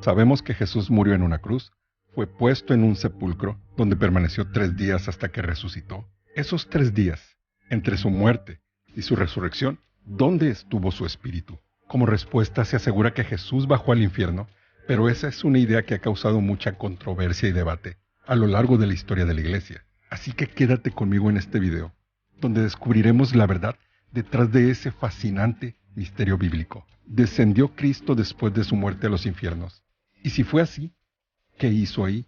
Sabemos que Jesús murió en una cruz, fue puesto en un sepulcro donde permaneció 3 días hasta que resucitó. Esos 3 días, entre su muerte y su resurrección, ¿dónde estuvo su espíritu? Como respuesta se asegura que Jesús bajó al infierno, pero esa es una idea que ha causado mucha controversia y debate a lo largo de la historia de la Iglesia. Así que quédate conmigo en este video, donde descubriremos la verdad detrás de ese fascinante misterio bíblico. ¿Descendió Cristo después de su muerte a los infiernos? Y si fue así, ¿qué hizo ahí?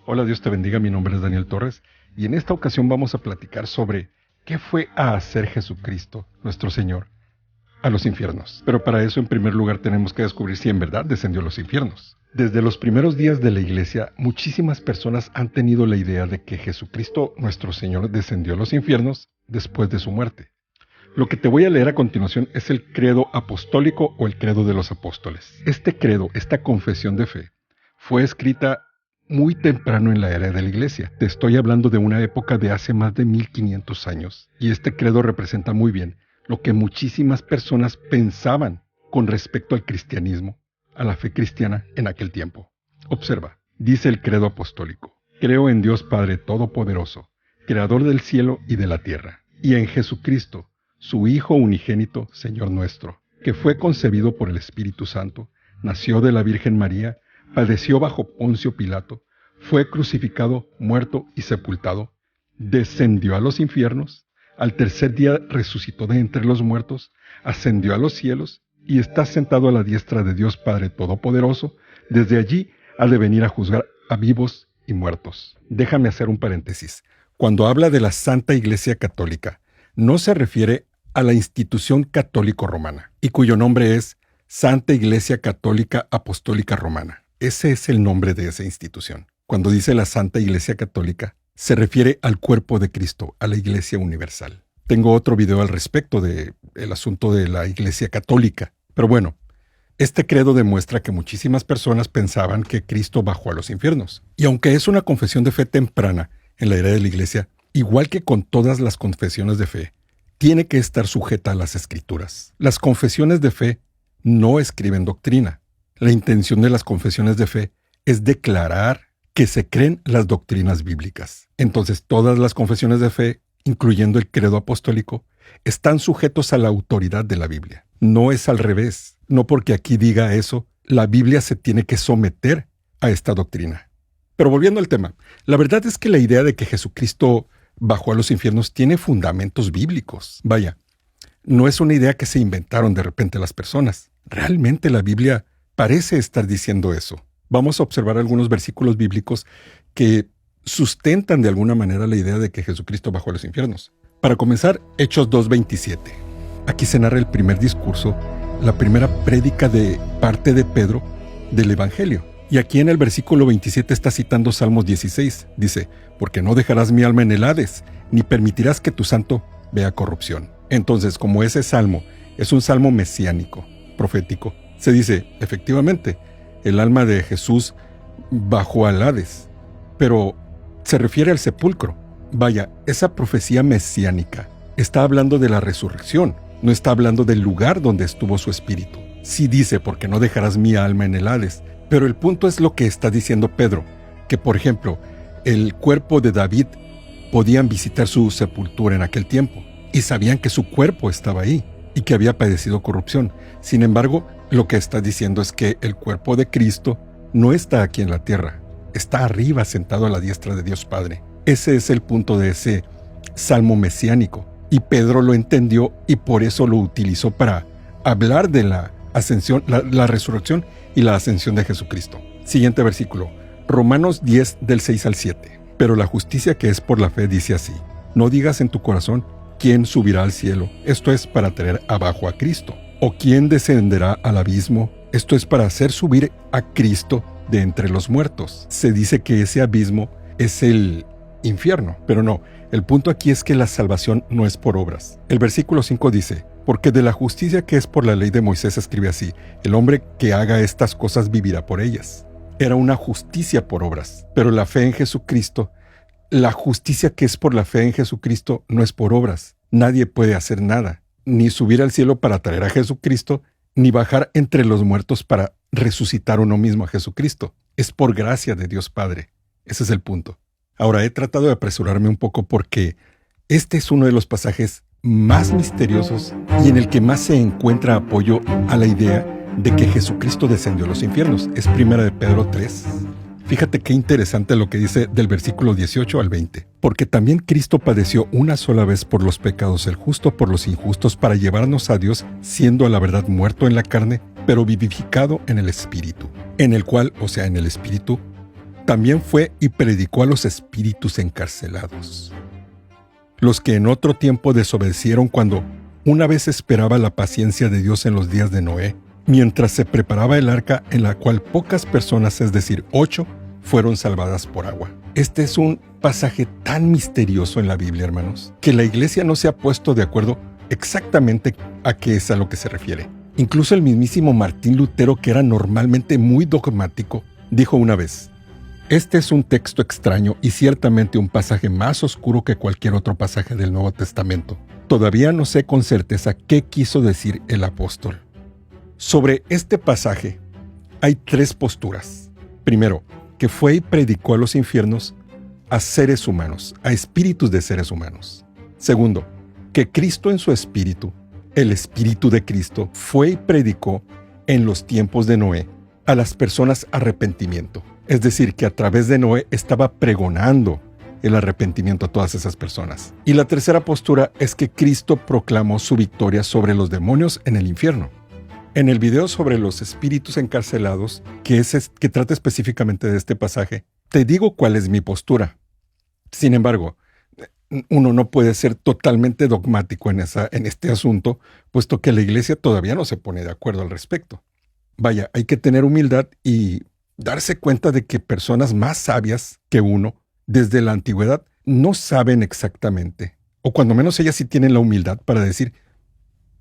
Hola, Dios te bendiga, mi nombre es Daniel Torres, y en esta ocasión vamos a platicar sobre qué fue a hacer Jesucristo, nuestro Señor, a los infiernos. Pero para eso, en primer lugar, tenemos que descubrir si en verdad descendió a los infiernos. Desde los primeros días de la Iglesia, muchísimas personas han tenido la idea de que Jesucristo, nuestro Señor, descendió a los infiernos después de su muerte. Lo que te voy a leer a continuación es el credo apostólico o el credo de los apóstoles. Este credo, esta confesión de fe, fue escrita muy temprano en la era de la Iglesia. Te estoy hablando de una época de hace más de 1500 años. Y este credo representa muy bien lo que muchísimas personas pensaban con respecto al cristianismo, a la fe cristiana en aquel tiempo. Observa, dice el credo apostólico: creo en Dios Padre Todopoderoso, Creador del cielo y de la tierra, y en Jesucristo, su Hijo unigénito, Señor nuestro, que fue concebido por el Espíritu Santo, nació de la Virgen María, padeció bajo Poncio Pilato, fue crucificado, muerto y sepultado, descendió a los infiernos, al tercer día resucitó de entre los muertos, ascendió a los cielos y está sentado a la diestra de Dios Padre Todopoderoso. Desde allí ha de venir a juzgar a vivos y muertos. Déjame hacer un paréntesis. Cuando habla de la Santa Iglesia Católica, no se refiere a la institución católico-romana, y cuyo nombre es Santa Iglesia Católica Apostólica Romana. Ese es el nombre de esa institución. Cuando dice la Santa Iglesia Católica, se refiere al cuerpo de Cristo, a la Iglesia Universal. Tengo otro video al respecto del asunto de la Iglesia Católica. Pero bueno, este credo demuestra que muchísimas personas pensaban que Cristo bajó a los infiernos. Y aunque es una confesión de fe temprana en la era de la Iglesia, igual que con todas las confesiones de fe, tiene que estar sujeta a las Escrituras. Las confesiones de fe no escriben doctrina. La intención de las confesiones de fe es declarar que se creen las doctrinas bíblicas. Entonces, todas las confesiones de fe, incluyendo el credo apostólico, están sujetos a la autoridad de la Biblia. No es al revés. No porque aquí diga eso, la Biblia se tiene que someter a esta doctrina. Pero volviendo al tema, la verdad es que la idea de que Jesucristo bajó a los infiernos tiene fundamentos bíblicos. Vaya, no es una idea que se inventaron de repente las personas. Realmente la Biblia parece estar diciendo eso. Vamos a observar algunos versículos bíblicos que sustentan de alguna manera la idea de que Jesucristo bajó a los infiernos. Para comenzar, Hechos 2:27. Aquí se narra el primer discurso, la primera prédica de parte de Pedro del Evangelio. Y aquí en el versículo 27 está citando Salmos 16. Dice: porque no dejarás mi alma en el Hades, ni permitirás que tu santo vea corrupción. Entonces, como ese salmo es un salmo mesiánico, profético, se dice, efectivamente, el alma de Jesús bajó al Hades, pero se refiere al sepulcro. Vaya, esa profecía mesiánica está hablando de la resurrección, no está hablando del lugar donde estuvo su espíritu. Sí dice, porque no dejarás mi alma en el Hades, pero el punto es lo que está diciendo Pedro, que por ejemplo, el cuerpo de David podían visitar su sepultura en aquel tiempo, y sabían que su cuerpo estaba ahí, y que había padecido corrupción. Sin embargo, lo que está diciendo es que el cuerpo de Cristo no está aquí en la tierra, está arriba sentado a la diestra de Dios Padre. Ese es el punto de ese salmo mesiánico, y Pedro lo entendió y por eso lo utilizó para hablar de la ascensión, la resurrección y la ascensión de Jesucristo. Siguiente versículo, Romanos 10 del 6 al 7. Pero la justicia que es por la fe dice así: no digas en tu corazón, ¿quién subirá al cielo? Esto es para traer abajo a Cristo. ¿O quién descenderá al abismo? Esto es para hacer subir a Cristo de entre los muertos. Se dice que ese abismo es el infierno, pero no. El punto aquí es que la salvación no es por obras. El versículo 5 dice: porque de la justicia que es por la ley de Moisés escribe así: el hombre que haga estas cosas vivirá por ellas. Era una justicia por obras, pero la fe en Jesucristo, la justicia que es por la fe en Jesucristo no es por obras. Nadie puede hacer nada, ni subir al cielo para traer a Jesucristo, ni bajar entre los muertos para resucitar uno mismo a Jesucristo. Es por gracia de Dios Padre. Ese es el punto. Ahora, he tratado de apresurarme un poco porque este es uno de los pasajes más misteriosos y en el que más se encuentra apoyo a la idea de que Jesucristo descendió a los infiernos. Es 1 de Pedro 3. Fíjate qué interesante lo que dice del versículo 18 al 20. Porque también Cristo padeció una sola vez por los pecados, el justo por los injustos, para llevarnos a Dios, siendo a la verdad muerto en la carne, pero vivificado en el Espíritu, en el cual, o sea, en el Espíritu, también fue y predicó a los espíritus encarcelados, los que en otro tiempo desobedecieron cuando una vez esperaba la paciencia de Dios en los días de Noé, mientras se preparaba el arca en la cual pocas personas, es decir, 8, fueron salvadas por agua. Este es un pasaje tan misterioso en la Biblia, hermanos, que la iglesia no se ha puesto de acuerdo exactamente a qué es a lo que se refiere. Incluso el mismísimo Martín Lutero, que era normalmente muy dogmático, dijo una vez: este es un texto extraño y ciertamente un pasaje más oscuro que cualquier otro pasaje del Nuevo Testamento. Todavía no sé con certeza qué quiso decir el apóstol. Sobre este pasaje hay 3 posturas. Primero, que fue y predicó a los infiernos a seres humanos, a espíritus de seres humanos. Segundo, que Cristo en su espíritu, el espíritu de Cristo, fue y predicó en los tiempos de Noé a las personas arrepentimiento. Es decir, que a través de Noé estaba pregonando el arrepentimiento a todas esas personas. Y la tercera postura es que Cristo proclamó su victoria sobre los demonios en el infierno. En el video sobre los espíritus encarcelados, que trata específicamente de este pasaje, te digo cuál es mi postura. Sin embargo, uno no puede ser totalmente dogmático en este asunto, puesto que la iglesia todavía no se pone de acuerdo al respecto. Vaya, hay que tener humildad y darse cuenta de que personas más sabias que uno, desde la antigüedad, no saben exactamente, o cuando menos ellas sí tienen la humildad para decir,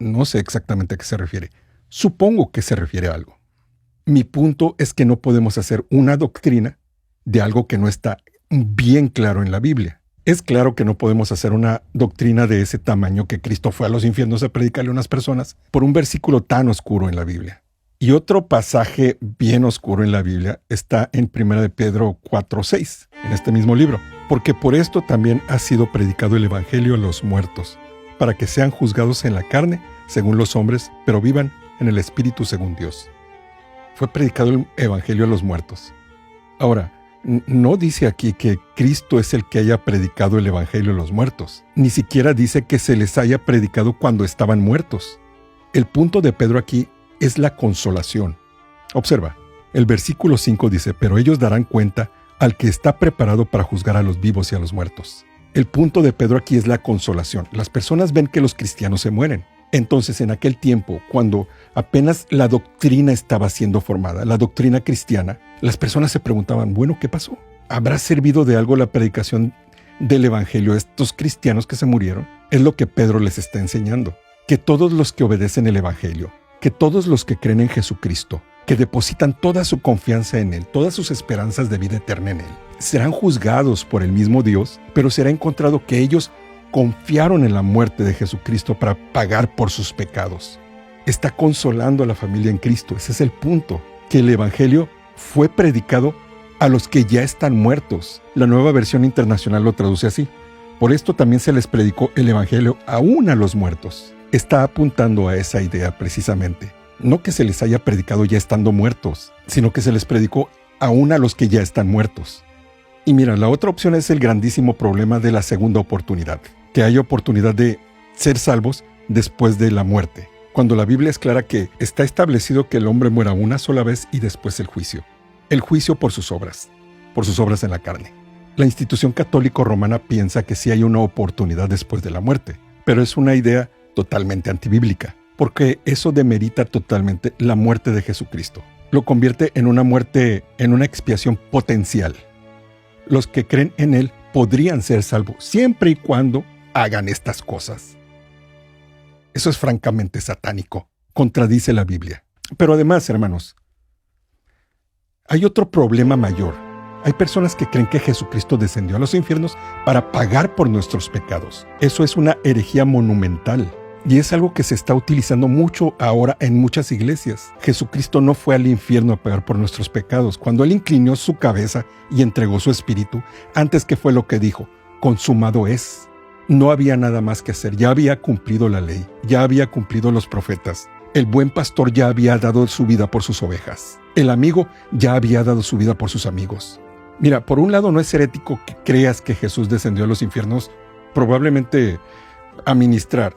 no sé exactamente a qué se refiere. Supongo que se refiere a algo. Mi punto es que no podemos hacer una doctrina de algo que no está bien claro en la Biblia. Es claro que no podemos hacer una doctrina de ese tamaño, que Cristo fue a los infiernos a predicarle a unas personas, por un versículo tan oscuro en la Biblia. Y otro pasaje bien oscuro en la Biblia está en 1 de Pedro 4:6, en este mismo libro. Porque por esto también ha sido predicado el Evangelio a los muertos, para que sean juzgados en la carne, según los hombres, pero vivan en el Espíritu según Dios. Fue predicado el Evangelio a los muertos. Ahora, no dice aquí que Cristo es el que haya predicado el Evangelio a los muertos. Ni siquiera dice que se les haya predicado cuando estaban muertos. El punto de Pedro aquí es la consolación. Observa, el versículo 5 dice: pero ellos darán cuenta al que está preparado para juzgar a los vivos y a los muertos. El punto de Pedro aquí es la consolación. Las personas ven que los cristianos se mueren. Entonces, en aquel tiempo, cuando apenas la doctrina estaba siendo formada, la doctrina cristiana, las personas se preguntaban, bueno, ¿qué pasó? ¿Habrá servido de algo la predicación del Evangelio a estos cristianos que se murieron? Es lo que Pedro les está enseñando. Que todos los que obedecen el Evangelio, que todos los que creen en Jesucristo, que depositan toda su confianza en Él, todas sus esperanzas de vida eterna en Él, serán juzgados por el mismo Dios, pero será encontrado que ellos confiaron en la muerte de Jesucristo para pagar por sus pecados. Está consolando a la familia en Cristo. Ese es el punto, que el Evangelio fue predicado a los que ya están muertos. La Nueva Versión Internacional lo traduce así: por esto también se les predicó el Evangelio aún a los muertos. Está apuntando a esa idea precisamente. No que se les haya predicado ya estando muertos, sino que se les predicó aún a los que ya están muertos. Y mira, la otra opción es el grandísimo problema de la segunda oportunidad, que hay oportunidad de ser salvos después de la muerte, cuando la Biblia es clara que está establecido que el hombre muera una sola vez y después el juicio. El juicio por sus obras en la carne. La institución católico-romana piensa que sí hay una oportunidad después de la muerte, pero es una idea totalmente antibíblica, porque eso demerita totalmente la muerte de Jesucristo. Lo convierte en una muerte, en una expiación potencial. Los que creen en Él podrían ser salvos, siempre y cuando hagan estas cosas. Eso es francamente satánico, contradice la Biblia. Pero además, hermanos, hay otro problema mayor. Hay personas que creen que Jesucristo descendió a los infiernos para pagar por nuestros pecados. Eso es una herejía monumental. Y es algo que se está utilizando mucho ahora en muchas iglesias. Jesucristo no fue al infierno a pagar por nuestros pecados. Cuando Él inclinó su cabeza y entregó su espíritu, antes que fue lo que dijo, consumado es. No había nada más que hacer, ya había cumplido la ley, ya había cumplido los profetas. El buen pastor ya había dado su vida por sus ovejas. El amigo ya había dado su vida por sus amigos. Mira, por un lado no es herético que creas que Jesús descendió a los infiernos, probablemente a ministrar.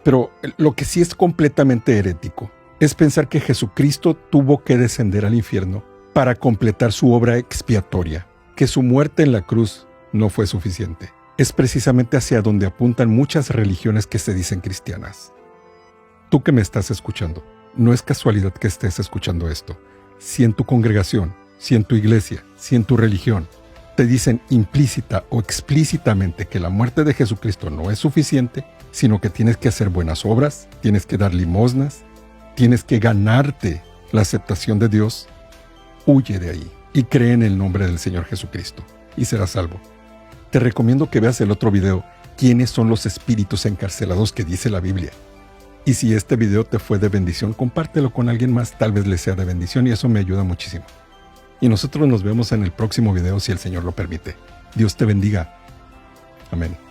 Pero lo que sí es completamente herético es pensar que Jesucristo tuvo que descender al infierno para completar su obra expiatoria, que su muerte en la cruz no fue suficiente. Es precisamente hacia donde apuntan muchas religiones que se dicen cristianas. Tú que me estás escuchando, no es casualidad que estés escuchando esto. Si en tu congregación, si en tu iglesia, si en tu religión, te dicen implícita o explícitamente que la muerte de Jesucristo no es suficiente, sino que tienes que hacer buenas obras, tienes que dar limosnas, tienes que ganarte la aceptación de Dios, huye de ahí y cree en el nombre del Señor Jesucristo y serás salvo. Te recomiendo que veas el otro video, ¿quiénes son los espíritus encarcelados que dice la Biblia? Y si este video te fue de bendición, compártelo con alguien más, tal vez le sea de bendición y eso me ayuda muchísimo. Y nosotros nos vemos en el próximo video si el Señor lo permite. Dios te bendiga. Amén.